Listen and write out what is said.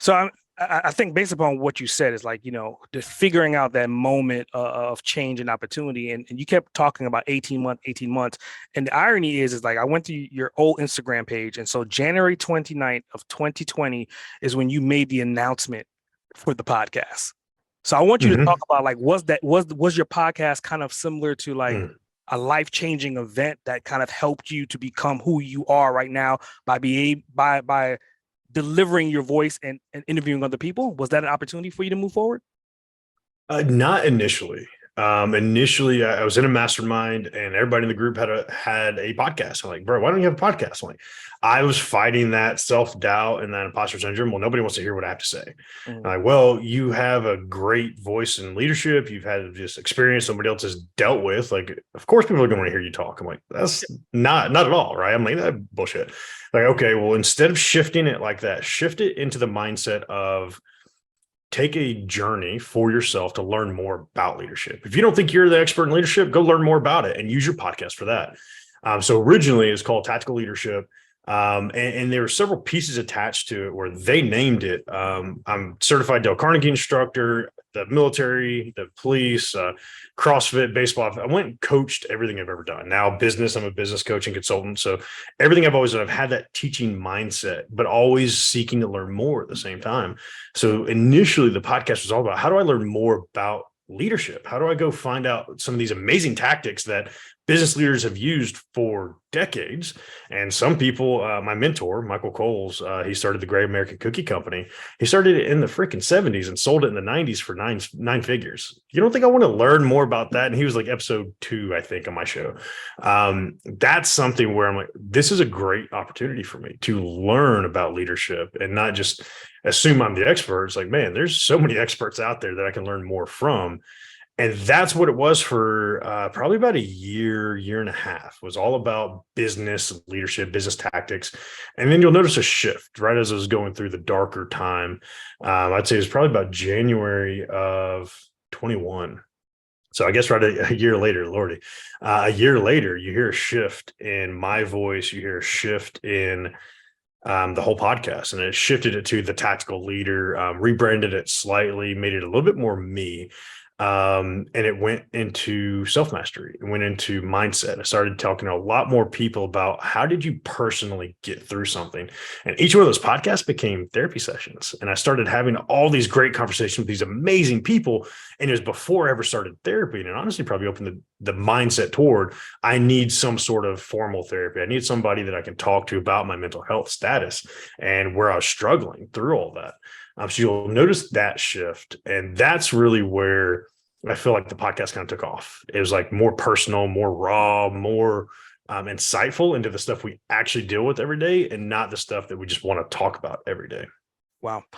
So I think based upon what you said is like, the figuring out that moment of change and opportunity. And you kept talking about 18 months. And the irony is like, I went to your old Instagram page. And so January 29th of 2020 is when you made the announcement for the podcast. So I want you to talk about like, was your podcast kind of similar to like a life-changing event that kind of helped you to become who you are right now by delivering your voice and interviewing other people? Was that an opportunity for you to move forward? Not initially. Initially, I was in a mastermind, and everybody in the group had a podcast. I'm like, bro, why don't you have a podcast? I'm like, I was fighting that self-doubt and that imposter syndrome. Well, nobody wants to hear what I have to say. I'm like, well, you have a great voice in leadership. You've had just experience somebody else has dealt with. Like, of course, people are going to want to hear you talk. I'm like, that's not at all, right? I'm like, that bullshit. Like, okay, well, instead of shifting it like that, shift it into the mindset of take a journey for yourself to learn more about leadership. If you don't think you're the expert in leadership, go learn more about it and use your podcast for that. So originally it's called Tactical Leadership. And there were several pieces attached to it where they named it. I'm certified Dale Carnegie instructor, the military, the police, CrossFit, baseball. I went and coached everything I've ever done. Now business, I'm a business coaching consultant. So everything I've always done, I've had that teaching mindset, but always seeking to learn more at the same time. So initially the podcast was all about how do I learn more about leadership? How do I go find out some of these amazing tactics that business leaders have used for decades? And some people, my mentor, Michael Coles, he started the Great American Cookie Company. He started it in the freaking 70s and sold it in the 90s for nine figures. You don't think I want to learn more about that? And he was like episode 2, I think, on my show. That's something where I'm like, this is a great opportunity for me to learn about leadership and not just assume I'm the expert. It's like, man, there's so many experts out there that I can learn more from. And that's what it was for probably about a year and a half. It was all about business leadership, business tactics. And then you'll notice a shift right as I was going through the darker time. I'd say it was probably about January of 21. So I guess right a year later, Lordy, a year later, you hear a shift in my voice. You hear a shift in the whole podcast, and it shifted it to the Tactical Leader, rebranded it slightly, made it a little bit more me. And it went into self-mastery. It went into mindset. I started talking to a lot more people about how did you personally get through something? And each one of those podcasts became therapy sessions. And I started having all these great conversations with these amazing people. And it was before I ever started therapy. And it honestly probably opened the mindset toward, I need some sort of formal therapy. I need somebody that I can talk to about my mental health status and where I was struggling through all that. So you'll notice that shift. And that's really where I feel like the podcast kind of took off. It was like more personal, more raw, more insightful into the stuff we actually deal with every day and not the stuff that we just want to talk about every day. Wow.